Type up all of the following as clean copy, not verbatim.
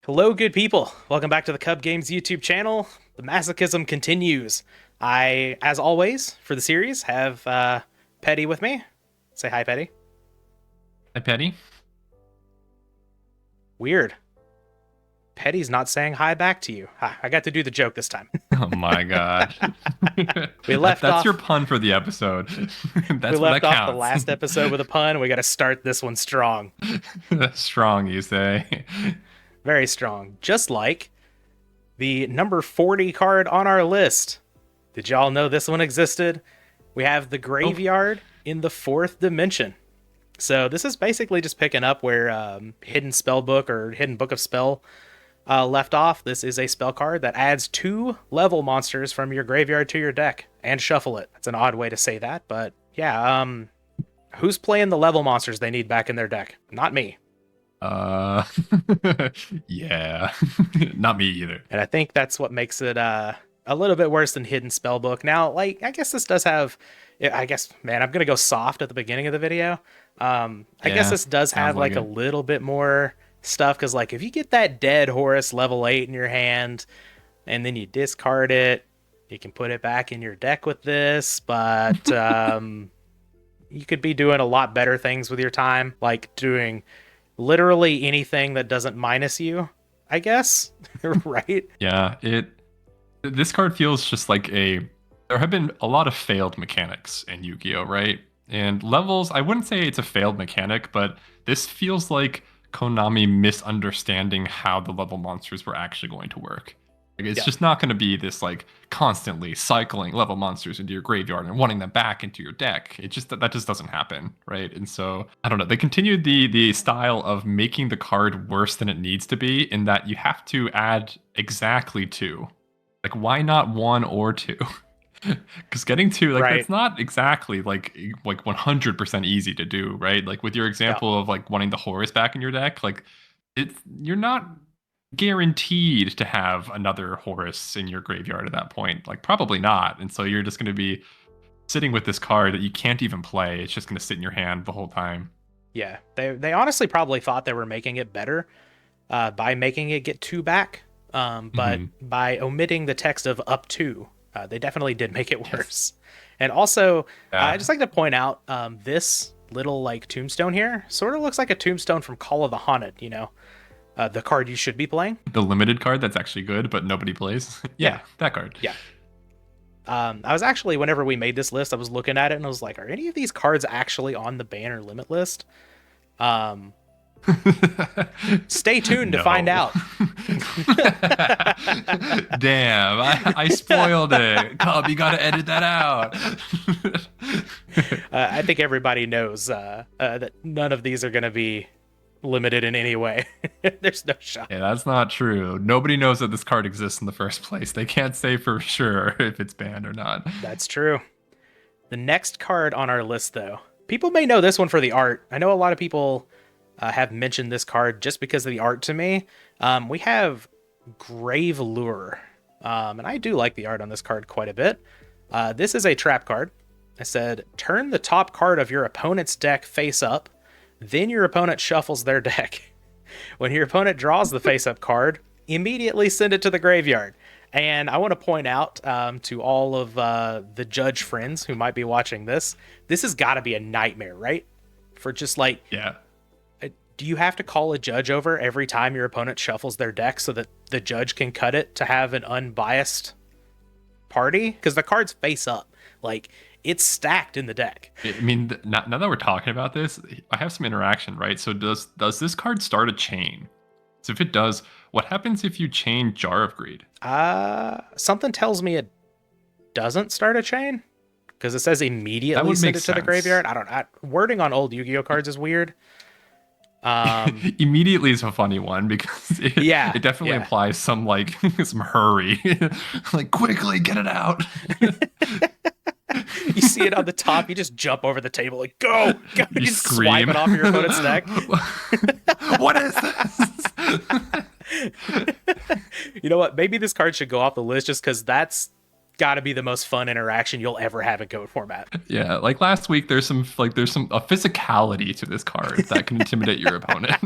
Hello, good people. Welcome back to the Cub Games YouTube channel. The masochism continues. I, as always, for the series, have Petty with me. Say hi, Petty. Hi, Petty. Weird. Petty's not saying hi back to you. Ha, I got to do the joke this time. Oh my God. We left That's your off. pun for the episode. We That left off the counts. last episode with a pun. We got to start this one strong, That's strong, you say. very strong. Just like the number 40 card on our list. Did y'all know this one existed? We have the Oh, graveyard in the fourth dimension. So this is basically just picking up where Hidden Spellbook or Hidden Book of Spell left off. This is a spell card that adds 2 level monsters from your graveyard to your deck and shuffle it. That's an odd way to say that, but yeah. Who's playing the level monsters they need back in their deck? Not me. uh, yeah, not me either. And I think that's what makes it a little bit worse than Hidden Spellbook. Now, like, I guess this does have, I guess, man, I'm gonna go soft at the beginning of the video. I guess Yeah, this does have sounds like like a it. little bit more stuff because, like, if you get that dead Horus level 8 in your hand and then you discard it, you can put it back in your deck with this, but you could be doing a lot better things with your time, like doing literally anything that doesn't minus you, I guess. Right? Yeah, this card feels just like there have been a lot of failed mechanics in Yu-Gi-Oh, right? And levels, I wouldn't say it's a failed mechanic, but this feels like Konami misunderstanding how the level monsters were actually going to work. Like, it's Yeah. just not going to be this like constantly cycling level monsters into your graveyard and wanting them back into your deck. It just that just doesn't happen, right? And so I don't know. They continued the style of making the card worse than it needs to be, in that you have to add exactly 2. Like, why not 1 or 2? Because getting 2, like, Right. that's not exactly like 100% easy to do, right? Like with your Yeah. example of like wanting the Horus back in your deck, like it's you're not guaranteed to have another Horus in your graveyard at that point. Like, probably not. And so you're just going to be sitting with this card that you can't even play. It's just going to sit in your hand the whole time. Yeah, they honestly probably thought they were making it better by making it get 2 back, but Hmm. by omitting the text of up to, they definitely did make it Yes. worse. And also, I Yeah. just like to point out this little like tombstone here sort of looks like a tombstone from Call of the Haunted. The card you should be playing. The limited card that's actually good, but nobody plays. Yeah, Yeah, that card. yeah. I was actually, whenever we made this list, I was looking at it and I was like, are any of these cards actually on the ban or limit list? Um, Stay tuned to find No. out. Damn, I spoiled it. Cub, you gotta edit that out. I think everybody knows that none of these are going to be limited in any way. There's no shot. Yeah, that's not true. Nobody knows that this card exists in the first place. They can't say for sure if it's banned or not. That's true. The next card on our list, though, people may know this one for the art. I know a lot of people have mentioned this card just because of the art to me. We have Grave Lure, and I do like the art on this card quite a bit. This is a trap card. I said, turn the top card of your opponent's deck face up, then your opponent shuffles their deck. When your opponent draws the face-up card, immediately send it to the graveyard. And I want to point out to all of the judge friends who might be watching this has got to be a nightmare, right? For just like, Yeah. do you have to call a judge over every time your opponent shuffles their deck so that the judge can cut it to have an unbiased party? Because the card's face up. Like, it's stacked in the deck. I mean, now that we're talking about this, I have some interaction, right? So does this card start a chain? So if it does, what happens if you chain Jar of Greed? Something tells me it doesn't start a chain because it says That immediately would send make it to the sense. graveyard. I don't know. Wording on old Yu-Gi-Oh cards is weird. Immediately is a funny one because Yeah, it definitely yeah. implies some like some hurry, like quickly get it out. You see it on the top, you just jump over the table, like go, go. You You just swipe scream. it off your opponent's deck. What is this? You know what? Maybe this card should go off the list just because that's got to be the most fun interaction you'll ever have in Goat format. Yeah, like last week, there's some a physicality to this card that can intimidate your opponent.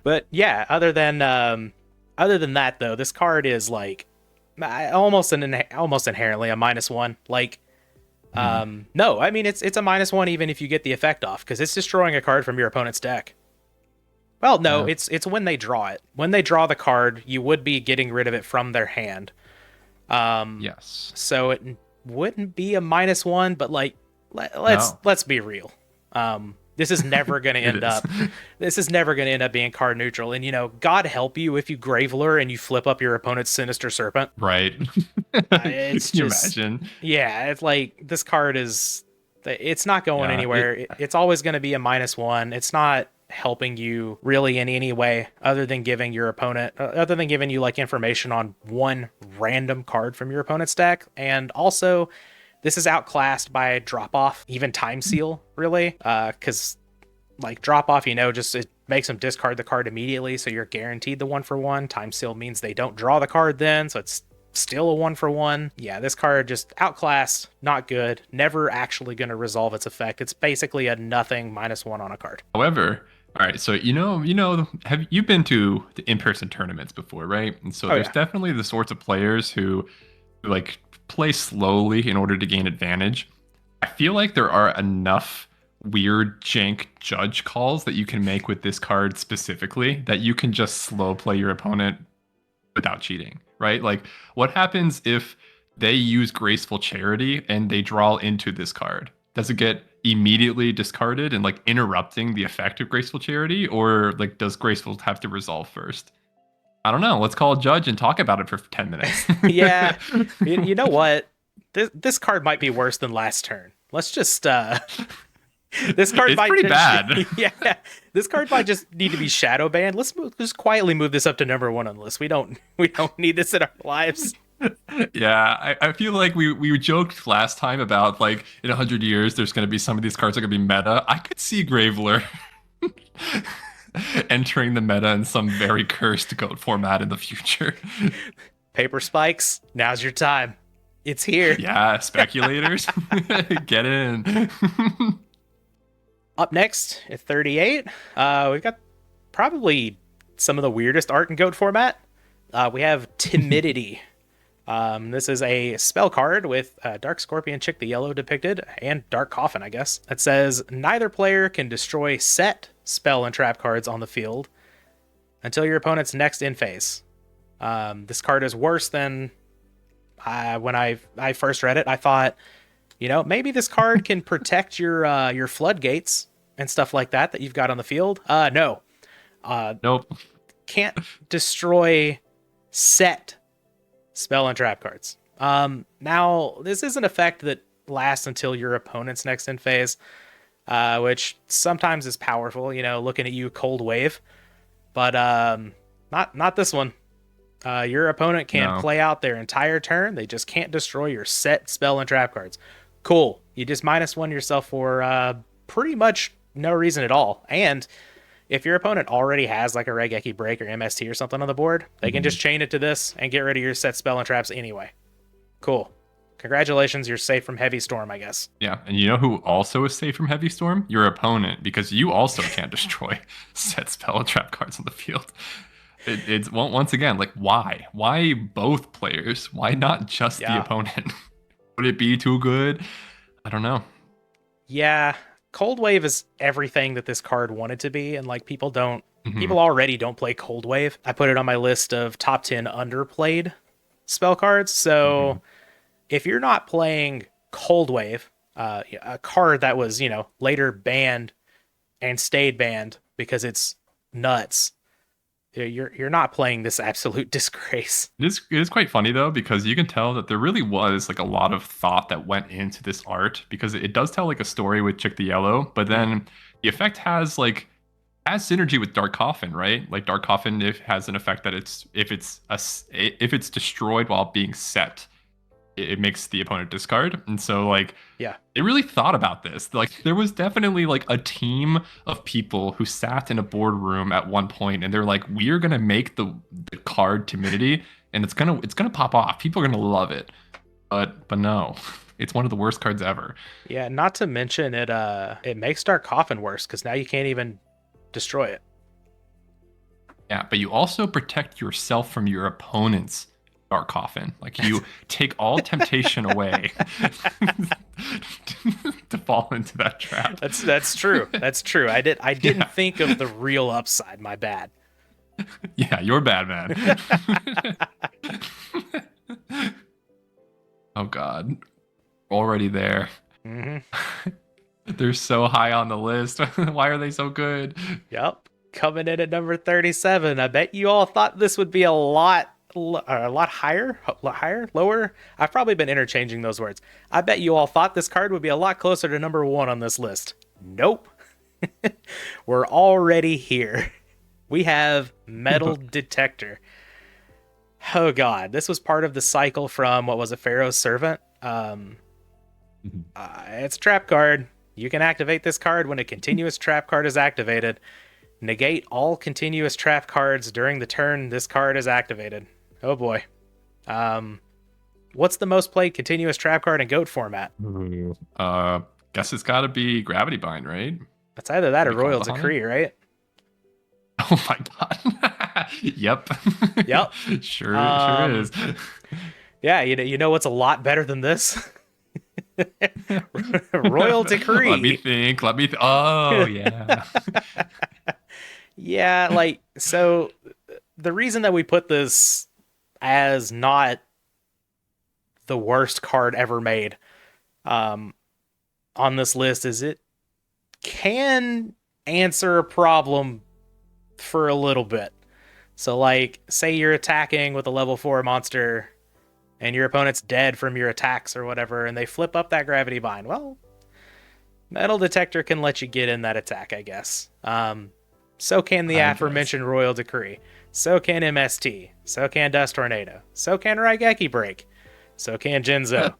But yeah, other than that though, this card is like almost inherently a -1. Like Mhm. no, I mean it's a -1 even if you get the effect off because it's destroying a card from your opponent's deck. Well, no, Yeah. it's when they draw it. When they draw the card, you would be getting rid of it from their hand. Yes. So it wouldn't be a -1, but like No. let's be real. This is never going to It end is. up. This is never going to end up being card neutral. And God help you if you Graveler and you flip up your opponent's Sinister Serpent. Right. It's Can you just, imagine? yeah, it's like this card is, it's not going Yeah. anywhere. It's always going to be a -1. It's not helping you really in any way other than giving your opponent, other than giving you like information on one random card from your opponent's deck. And also, this is outclassed by drop off, even time seal, really, because like drop off, just it makes them discard the card immediately, so you're guaranteed the 1-for-1. Time seal means they don't draw the card then, so it's still a 1-for-1. Yeah, this card just outclassed, not good, never actually going to resolve its effect. It's basically a nothing -1 on a card. However, all right, so have you been to the in-person tournaments before, right? And so Oh there's yeah. definitely the sorts of players who like play slowly in order to gain advantage. I feel like there are enough weird jank judge calls that you can make with this card specifically that you can just slow play your opponent without cheating, right? Like, what happens if they use Graceful Charity and they draw into this card? Does it get immediately discarded and like interrupting the effect of Graceful Charity, or like does Graceful have to resolve first? I don't know. Let's call a judge and talk about it for 10 minutes. Yeah, you know what? This card might be worse than last turn. Let's just this card It's might pretty just, bad. yeah, this card might just need to be shadow banned. Just quietly move this up to #1 on the list. We don't need this in our lives. Yeah, I feel like we joked last time about like in 100 years there's going to be some of these cards that are going to be meta. I could see Graveler entering the meta in some very cursed goat format in the future. Paper spikes. Now's your time. It's here. Yeah, speculators, get in. Up next at 38, we've got probably some of the weirdest art in goat format. We have Timidity. This is a spell card with Dark Scorpion Chick the Yellow depicted, and Dark Coffin, I guess. It says neither player can destroy set spell and trap cards on the field until your opponent's next in phase. This card is worse than when I first read it. I thought, maybe this card can protect your floodgates and stuff like that you've got on the field. No, Nope. can't destroy set spell and trap cards. Now this is an effect that lasts until your opponent's next in phase, which sometimes is powerful. Looking at you, Cold Wave, but not this one. Your opponent can No. play out their entire turn. They just can't destroy your set spell and trap cards. Cool. You just -1 yourself for pretty much no reason at all. And if your opponent already has like a Regeki Break or MST or something on the board, they can just chain it to this and get rid of your set spell and traps anyway. Cool. Congratulations, you're safe from Heavy Storm, I guess. Yeah, and you know who also is safe from Heavy Storm? Your opponent, because you also can't destroy set spell and trap cards on the field. It's well, once again, like why? Why both players? Why not just the Yeah. opponent? Would it be too good? I don't know. Yeah. Cold Wave is everything that this card wanted to be, and like Mhm. people already don't play Cold Wave. I put it on my list of top 10 underplayed spell cards. So Mhm. if you're not playing Cold Wave, a card that was, later banned and stayed banned because it's nuts, you're not playing this absolute disgrace. It is quite funny though, because you can tell that there really was like a lot of thought that went into this art, because it does tell like a story with Chick the Yellow, but then the effect has synergy with Dark Coffin, right? Like Dark Coffin has an effect that if it's destroyed while being set, it makes the opponent discard. And so like Yeah. they really thought about this. Like there was definitely like a team of people who sat in a boardroom at one point and they're like, we're gonna make the card Timidity and it's gonna pop off. People are gonna love it. But no. It's one of the worst cards ever. Yeah, not to mention it makes Dark Coffin worse because now you can't even destroy it. Yeah, but you also protect yourself from your opponent's dark coffin. Like you take all temptation away to fall into that trap. That's true. That's true. I didn't Yeah, think of the real upside. My bad. yeah, you're bad, man. Oh God, already there. Hmm. They're so high on the list. Why are they so good? Yep. Coming in at number 37. I bet you all thought this would be a lot higher, higher, lower. I've probably been interchanging those words. I bet you all thought this card would be a lot closer to number 1 on this list. Nope. We're already here. We have Metal Detector. Oh god, this was part of the cycle from what was it, Pharaoh's Servant? It's a trap card. You can activate this card when a continuous trap card is activated. Negate all continuous trap cards during the turn this card is activated. Oh boy. What's the most played continuous trap card in GOAT format? Ooh. Guess it's got to be Gravity Bind, right? It's either that or We call Royal the honey? Decree, right? Oh my God. Yep. Yep. Sure is. Yeah, you know what's a lot better than this? Royal Decree. Let me think. Oh, yeah. Yeah, like, so the reason that we put this as not the worst card ever made on this list is it can answer a problem for a little bit. So, like, say you're attacking with a level 4 monster and your opponent's dead from your attacks or whatever, and they flip up that Gravity Bind. Well, Metal Detector can let you get in that attack, I guess. So can the I aforementioned Royal Decree. So can MST. So can Dust Tornado. So can Raigeki Break. So can Jinzo.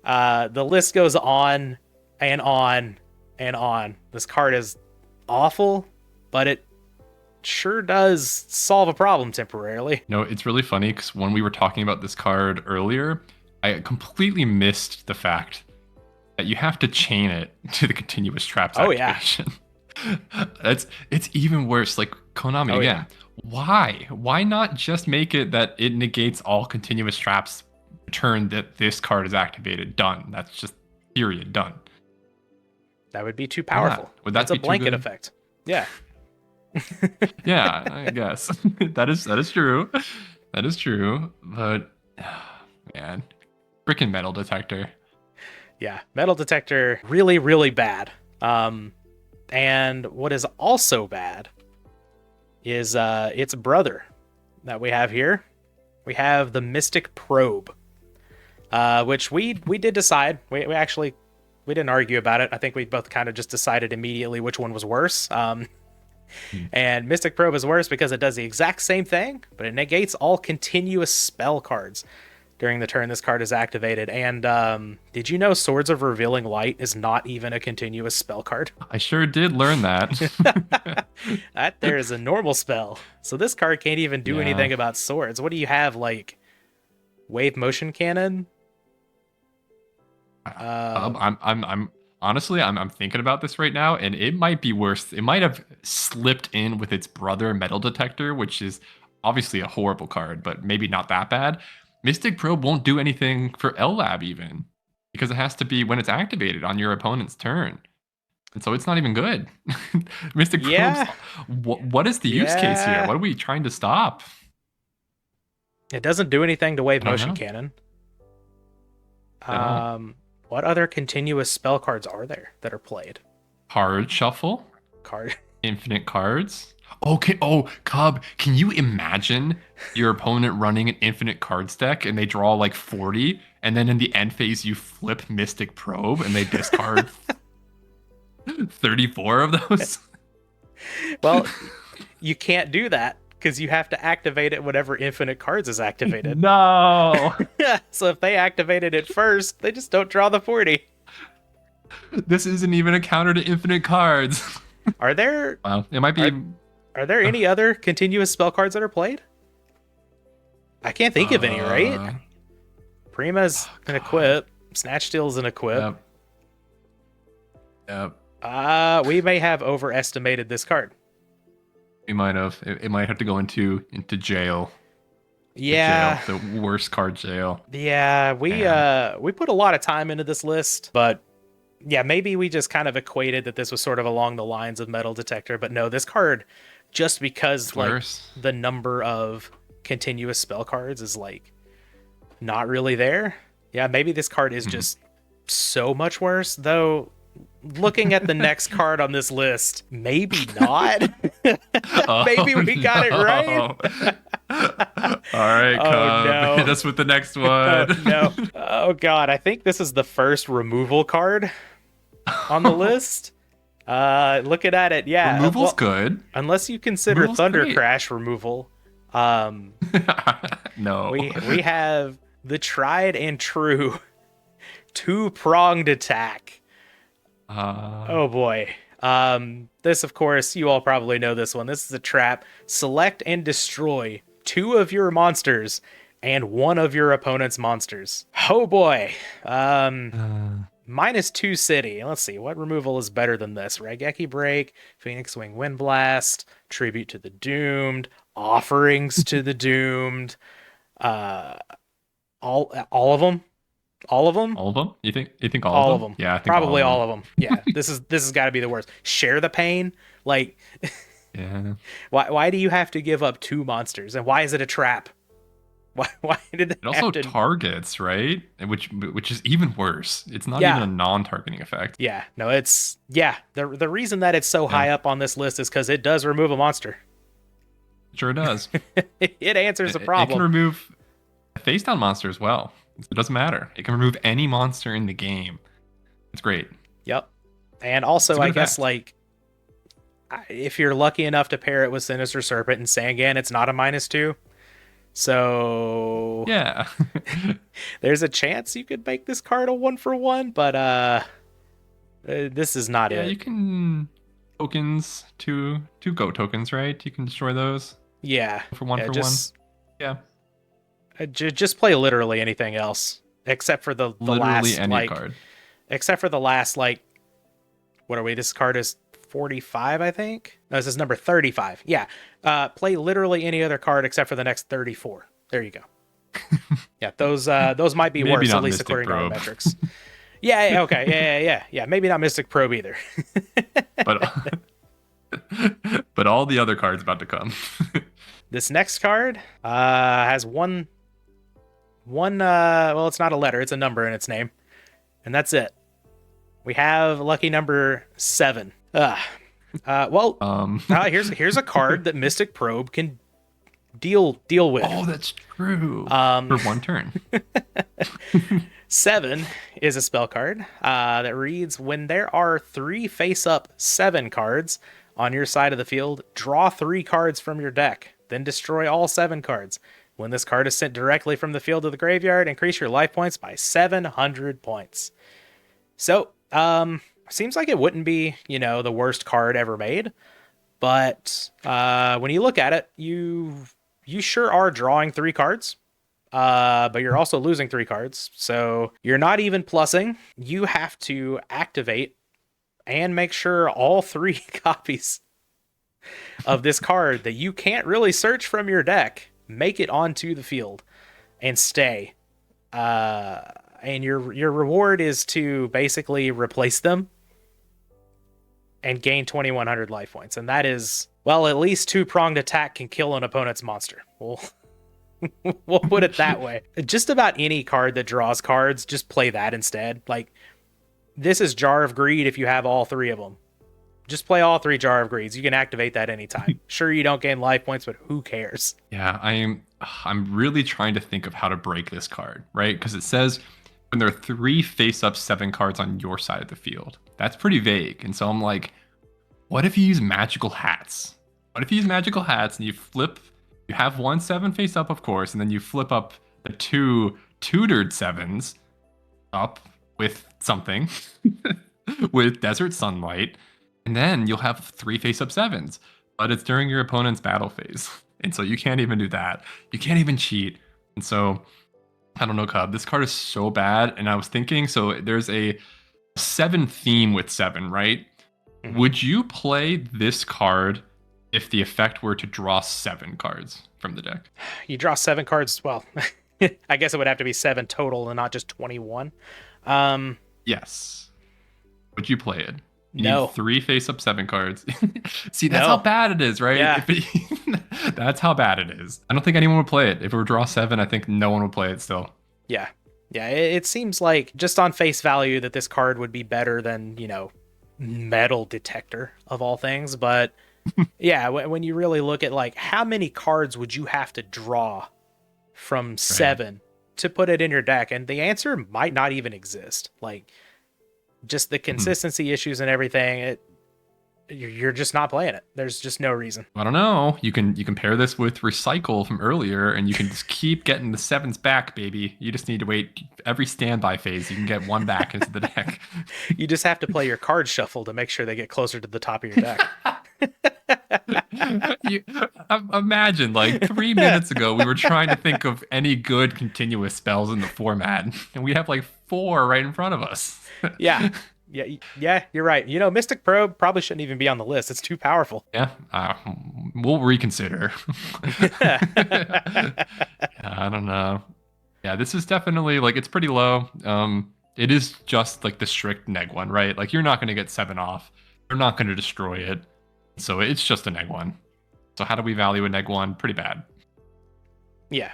The list goes on and on and on. This card is awful, but it sure does solve a problem temporarily. No, it's really funny because when we were talking about this card earlier, I completely missed the fact that you have to chain it to the continuous traps Oh, yeah. activation. It's even worse. Like Konami Oh, again. Why? Why not just make it that it negates all continuous traps turn that this card is activated? Done. That's just period. Done. That would be too Why not? powerful. Would that That's a be too blanket good? effect. Yeah. Yeah, I guess that is true. That is true. But man, freaking Metal Detector. Yeah. Metal Detector, really, really bad. And what is also bad is its brother that we have here. We have the Mystic Probe, which we did decide. We actually we didn't argue about it. I think we both kind of just decided immediately which one was worse. And Mystic Probe is worse because it does the exact same thing, but it negates all continuous spell cards during the turn this card is activated. And did you know Swords of Revealing Light is not even a continuous spell card? I sure did learn that. That there is a normal spell. So this card can't even do Yeah. anything about swords. What do you have, like Wave Motion Cannon? I'm honestly, I'm thinking about this right now, and it might be worse. It might have slipped in with its brother, Metal Detector, which is obviously a horrible card, but maybe not that bad. Mystic Probe won't do anything for LLab even, because it has to be when it's activated on your opponent's turn. And so it's not even good. Mystic Yeah. Probe's, what is the use case here? Yeah. What are we trying to stop? It doesn't do anything to Wave I don't Motion know. Cannon. At all. What other continuous spell cards are there that are played? Card shuffle, Card. infinite cards. Okay. Oh, Kuhb, can you imagine your opponent running an infinite cards deck and they draw like 40, and then in the end phase you flip Mystic Probe and they discard 34 of those? Well, you can't do that because you have to activate it whenever infinite cards is activated. No. So if they activated it first, they just don't draw the 40. This isn't even a counter to infinite cards. Are there Wow. It might be. are there any other continuous spell cards that are played? I can't think of any, right? Prima's an equip. Snatch Steel's an equip. Yep. We may have overestimated this card. We might have. It might have to go into jail. The Yeah. jail, the worst card jail. Yeah, Man. we put a lot of time into this list, but yeah, maybe we just kind of equated that this was sort of along the lines of Metal Detector, but no, this card, just because It's like worse. the number of continuous spell cards is like not really there. Yeah, maybe this card is Mhm. just so much worse, though. Looking at the next card on this list, maybe not. Maybe Oh we got it right. no! All right, Oh Cub, hit no. us with the next Oh one. no. Oh god, I think this is the first removal card on the list. Looking at it, yeah. Removal's Well, good. unless you consider Removal's Thunder great. Crash removal, um, No. we have the tried and true Two-Pronged Attack. Uh, Oh boy. This, of course, you all probably know this one. This is a trap. Select and destroy 2 of your monsters and 1 of your opponent's monsters. Oh boy. -2 city. Let's see, what removal is better than this? Raigeki Break, Phoenix Wing Wind Blast, Tribute to the Doomed, Offerings to the Doomed. Uh, all of them. All of them. all of them? You think all of All of them? them. Yeah, I think all Probably of them. all of them. Yeah, this has got to be the worst. Share the pain. Like, Yeah. why do you have to give up 2 monsters, and why is it a trap? Why did they It also have to? targets, right? Which is even worse. It's not even Yeah, a non-targeting effect. yeah. No, it's yeah. The reason that it's so Yeah, high up on this list is because it does remove a monster. sure does. It answers a It can problem. remove a face down monster as well. It doesn't matter. It can remove any monster in the game. It's great. Yep. And It's a also, good I guess effect. like if you're lucky enough to pair it with Sinister Serpent and Sangan, it's not a -2. So Yeah. there's a chance you could make this card a 1-for-1, but this is not Yeah, it. you can tokens two goat tokens, right? You can destroy those Yeah. for one Yeah, for one. Yeah. just play literally anything else except for the Literally last any like card. except for the last like what are we? This card is 45, I think. No, this is number 35. Yeah. Play literally any other card except for the next 34. There you go. Yeah, those might be Maybe worse, at not least Mystic according to our Probe. metrics. Yeah, okay. Yeah. Maybe not Mystic Probe either. But but all the other cards about to come. This next card has one well, it's not a letter, it's a number in its name. And that's it. We have lucky number 7. Well, here's a card that Mystic Probe can deal with. Oh, that's true. Um, For one turn. 7 is a spell card that reads, when there are 3 face-up 7 cards on your side of the field, draw 3 cards from your deck, then destroy all 7 cards. When this card is sent directly from the field to the graveyard, increase your life points by 700 points. So, seems like it wouldn't be, the worst card ever made, but when you look at it, you sure are drawing 3 cards. But you're also losing 3 cards, so you're not even plussing. You have to activate and make sure all 3 copies of this card that you can't really search from your deck make it onto the field and stay. And your reward is to basically replace them and gain 2100 life points, and that is, well, at least Two-Pronged Attack can kill an opponent's monster. We'll put it that way. Just about any card that draws cards, just play that instead. Like, this is Jar of Greed if you have all 3 of them. Just play all 3 Jar of Greeds. You can activate that anytime. Sure, you don't gain life points, but who cares? Yeah, I'm really trying to think of how to break this card, right? Because it says when there are 3 face-up 7 cards on your side of the field. That's pretty vague. And so I'm like, what if you use magical hats? What if you use magical hats and you have 1 7 face up, of course, and then you flip up the 2 tutored 7s up with something, with Desert Sunlight, and then you'll have 3 face up 7s, but it's during your opponent's battle phase. And so you can't even do that. You can't even cheat. And so, I don't know, Cub, this card is so bad. And I was thinking, so there's a 7 theme with 7, right? Mhm. Would you play this card if the effect were to draw 7 cards from the deck. You draw 7 cards. Well, I guess it would have to be 7 total and not just 21. Um, Yes. Would you play it? You need no, 3 face-up 7 cards. See, that's how no. bad it is, right? Yeah, That's how bad it is. I don't think anyone would play it. If it were draw 7, I think no one would play it still. yeah, yeah. It seems like just on face value that this card would be better than, Metal Detector of all things. But yeah, when you really look at like how many cards would you have to draw from Right. 7 to put it in your deck, and the answer might not even exist. Like just the consistency issues and everything. You're just not playing it. There's just no reason. I don't know. You can pair this with recycle from earlier, and you can just keep getting the 7s back, baby. You just need to wait every standby phase. You can get 1 back into the deck. You just have to play your card shuffle to make sure they get closer to the top of your deck. Imagine, like 3 minutes ago, we were trying to think of any good continuous spells in the format, and we have like 4 right in front of us. Yeah. Yeah, you're right. Mystic Probe probably shouldn't even be on the list. It's too powerful. Yeah, we'll reconsider. I don't know. Yeah, this is definitely like it's pretty low. It is just like the strict neg one, right? Like you're not going to get 7 off. You're not going to destroy it. So it's just a neg one. So how do we value a neg one? Pretty bad. Yeah.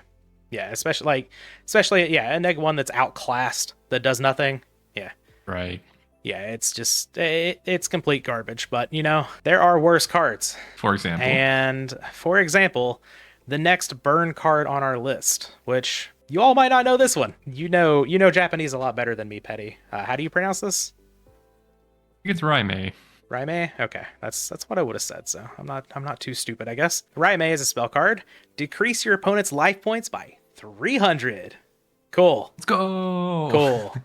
Yeah, especially a neg one that's outclassed, that does nothing. Yeah. Right. Yeah, it's just it's complete garbage, but there are worse cards. For example. And for example, the next burn card on our list, which you all might not know this one. You know Japanese a lot better than me, Petty. How do you pronounce this? I think it's Raime. Raime? Okay, that's what I would have said. So I'm not too stupid, I guess. Raime is a spell card. Decrease your opponent's life points by 300. Cool. Let's go. Cool.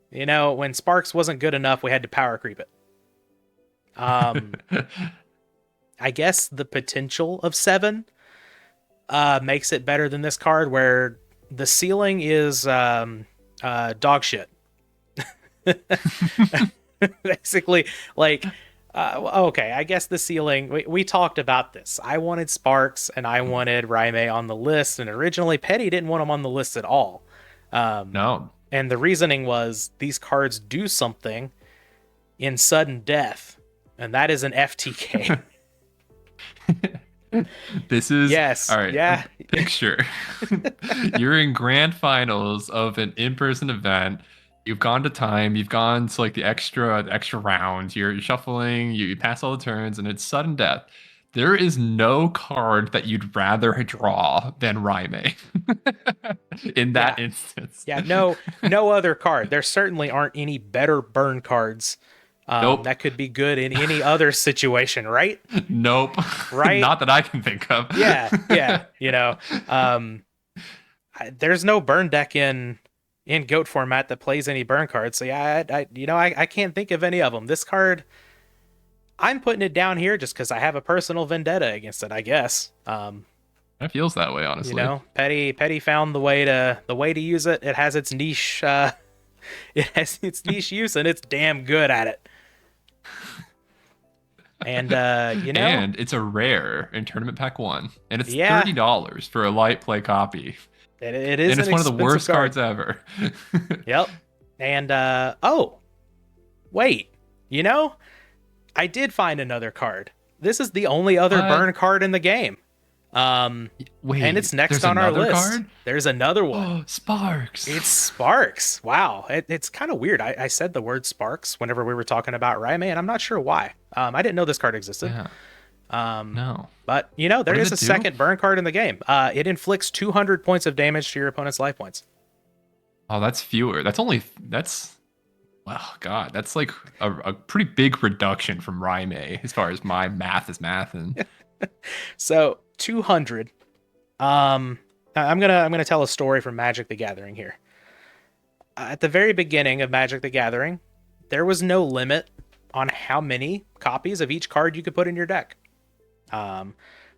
When Sparks wasn't good enough, we had to power creep it. I guess the potential of 7 makes it better than this card, where the ceiling is dog shit. Basically, like, okay, I guess the ceiling, we talked about this. I wanted Sparks and I wanted Raime on the list, and originally Petty didn't want him on the list at all. No. And the reasoning was these cards do something in sudden death, and that is an FTK. This is yes. All right. Yeah. Picture. You're in grand finals of an in-person event. You've gone to time. You've gone to like the extra rounds. You're shuffling. You pass all the turns, and it's sudden death. There is no card that you'd rather draw than Raime in that instance. Yeah, no other card. There certainly aren't any better burn cards Nope. that could be good in any other situation, right? Nope. Right? Not that I can think of. Yeah. There's no burn deck in GOAT format that plays any burn cards. So yeah, I can't think of any of them. This card, I'm putting it down here just because I have a personal vendetta against it, I guess. It feels that way, honestly. Petty found the way to use it. It has its niche. It has its niche use, and it's damn good at it. And and it's a rare in Tournament Pack 1, and it's $30 for a light play copy. It is, and it's one of the worst cards ever. Yep. And wait, I did find another card. This is the only other burn card in the game. Wait, and it's next on our list. Card? There's another one. Oh, Sparks. It's Sparks. Wow. It's kind of weird. I said the word Sparks whenever we were talking about Raime, and I'm not sure why. I didn't know this card existed. Yeah. No. But, there is a second burn card in the game. It inflicts 200 points of damage to your opponent's life points. Oh, that's fewer. Well, God, that's like a pretty big reduction from Raime as far as my math is math. And so 200. I'm gonna tell a story from Magic the Gathering here. At the very beginning of Magic the Gathering, there was no limit on how many copies of each card you could put in your deck.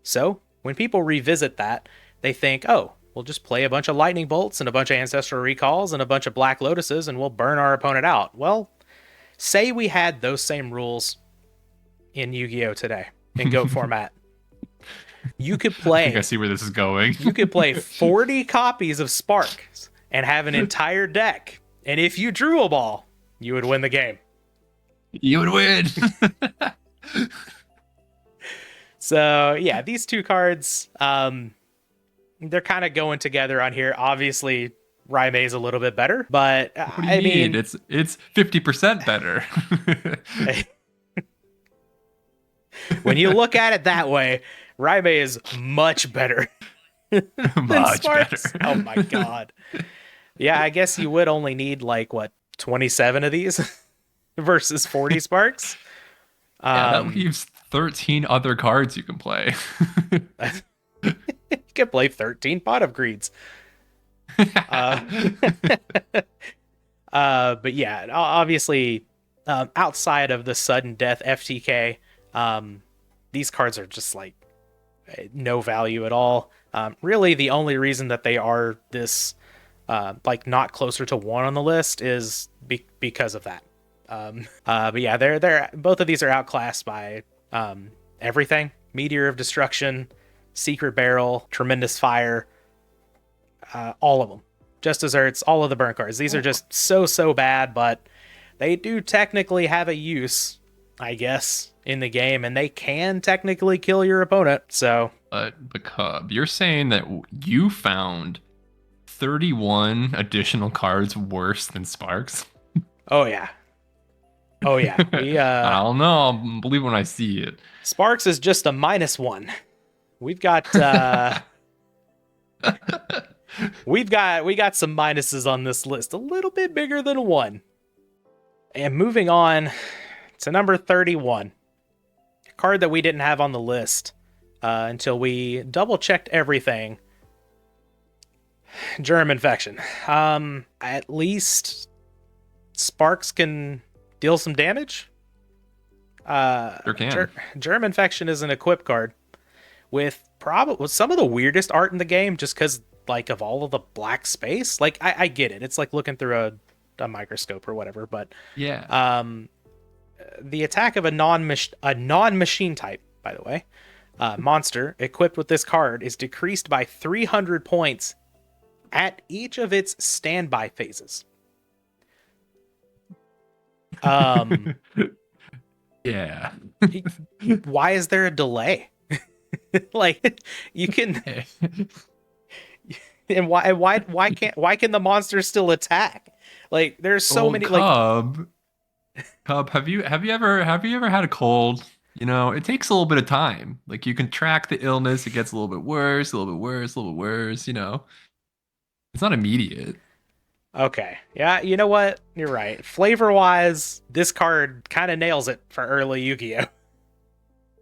So when people revisit that, they think, oh, we'll just play a bunch of lightning bolts and a bunch of ancestral recalls and a bunch of black lotuses, and we'll burn our opponent out. Well, say we had those same rules in Yu-Gi-Oh today in GOAT format. You could I think I play see where this is going. you could play 40 copies of Sparks and have an entire deck. And if you drew a ball, you would win the game. You would win. So yeah, these two cards, they're kind of going together on here. Obviously, Raime's a little bit better, but What do you mean? It's 50% better. When you look at it that way, Raime is much better than Much Sparks. better. Oh my god. Yeah, I guess you would only need like what 27 of these versus 40 Sparks. Yeah, that leaves 13 other cards you can play. You can play 13 Pot of Greeds. But yeah, obviously, outside of the sudden death FTK, these cards are just like no value at all. Really, the only reason that they are this like not closer to 1 on the list is because of that. But yeah, they're both of these are outclassed by everything: Meteor of Destruction, Secret Barrel, Tremendous Fire, all of them. Just Desserts, all of the burn cards. These are just so bad, but they do technically have a use, I guess, in the game, and they can technically kill your opponent. So, But Kuhb, you're saying that you found 31 additional cards worse than Sparks? oh yeah, we I don't know. I'll believe when I see it. Sparks is just a -1. We've got we got some minuses on this list, a little bit bigger than 1. And moving on to number 31, a card that we didn't have on the list until we double checked everything. Germ Infection. At least Sparks can deal some damage. Sure can. Germ Infection is an equip card with some of the weirdest art in the game, just because like of all of the black space. Like I get it, it's like looking through a microscope or whatever, but Yeah. the attack of a non-machine type, by the way, monster equipped with this card is decreased by 300 points at each of its standby phases. Yeah. Why is there a delay? Like you can, and why can the monster still attack? Like there's so many like Kuhb, have you ever had a cold? You know, it takes a little bit of time. Like you can track the illness, it gets a little bit worse, a little bit worse, a little bit worse, you know. It's not immediate. Okay. Yeah, you know what? You're right. Flavor-wise, this card kind of nails it for early Yu-Gi-Oh!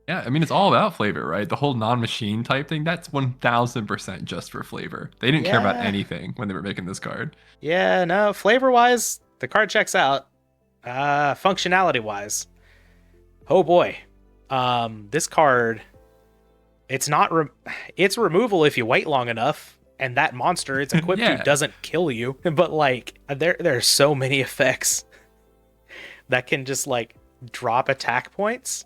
Yeah, I mean it's all about flavor, right? The whole non-machine type thing, that's 1000% just for flavor. They didn't care about anything when they were making this card. Yeah, no, flavor-wise, the card checks out. Functionality-wise, oh boy. This card, it's not it's removal if you wait long enough, and that monster it's equipped to doesn't kill you. But like there are so many effects that can just like drop attack points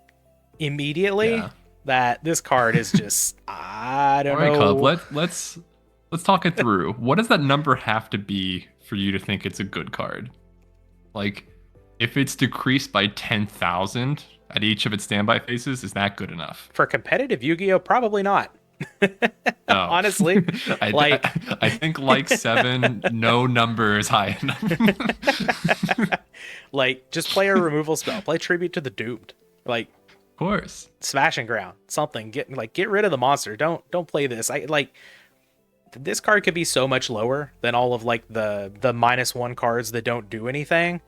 immediately that this card is just I don't know. All right, Kuhb, let's talk it through. What does that number have to be for you to think it's a good card? Like if it's decreased by 10,000 at each of its standby phases, is that good enough? For competitive Yu-Gi-Oh, probably not. No. Honestly, I think like 7, no number is high enough. Like just play a removal spell, play Tribute to the Doomed, like of course, Smashing Ground, something. Get rid of the monster. Don't play this. This card could be so much lower than all of like the -1 cards that don't do anything.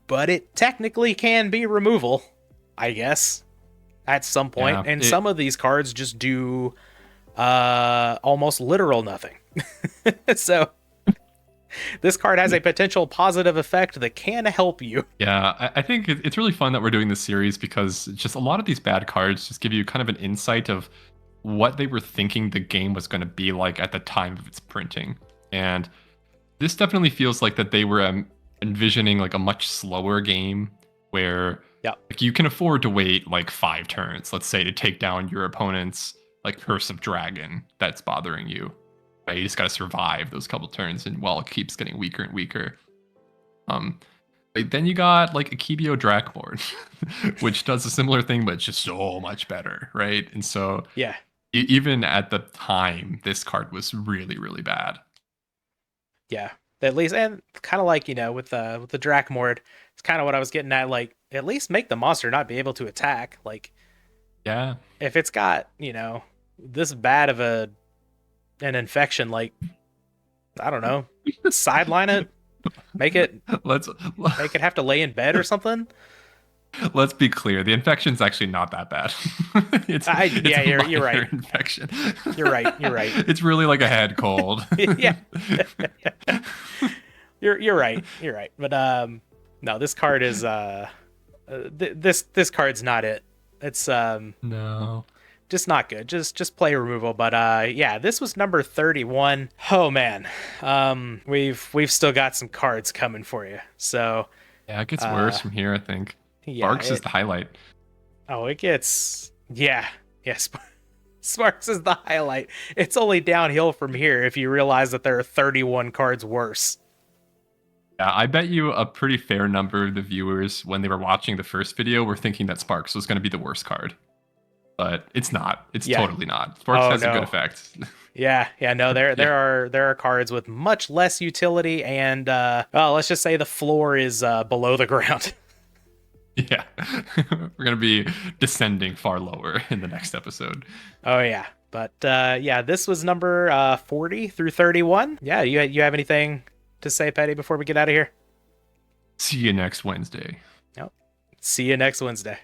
But it technically can be removal, I guess, at some point. Yeah, and some of these cards just do almost literal nothing. So this card has a potential positive effect that can help you. Yeah, I think it's really fun that we're doing this series because just a lot of these bad cards just give you kind of an insight of what they were thinking the game was going to be like at the time of its printing. And this definitely feels like that they were envisioning like a much slower game where Yep. Like you can afford to wait like 5 turns, let's say, to take down your opponent's like Curse of Dragon that's bothering you. Right? You just gotta survive those couple turns, and while it keeps getting weaker and weaker. But then you got like Akibio Drakmord, which does a similar thing, but it's just so much better, right? And so Yeah. even at the time, this card was really, really bad. Yeah. At least, and kind of like, with the Drakmord, it's kind of what I was getting at. Like, at least make the monster not be able to attack. Like, Yeah. if it's got, this bad of an infection, like, I don't know, sideline it, make it let's make it have to lay in bed or something. let's be clear. The infection's actually not that bad. It's Yeah, a you're minor right. infection. You're right. You're right. It's really like a head cold. Yeah. You're right. You're right. But no, this card is this card's not it. It's No. just not good. Just play removal. But yeah, this was number 31. Oh man. We've still got some cards coming for you. So Yeah, it gets worse from here, I think. yeah, Sparks is the highlight. oh, it gets, yeah. Sparks is the highlight. It's only downhill from here if you realize that there are 31 cards worse. Yeah, I bet you a pretty fair number of the viewers, when they were watching the first video, were thinking that Sparks was going to be the worst card. But it's not. It's Yeah. totally not. Sparks Oh, has a no. good effect. Yeah, no, there are cards with much less utility, and well, let's just say the floor is below the ground. Yeah. We're going to be descending far lower in the next episode. Oh yeah, but yeah, this was number 40 through 31. Yeah, you have anything to say, Petty, before we get out of here? See you next Wednesday. Nope. See you next Wednesday.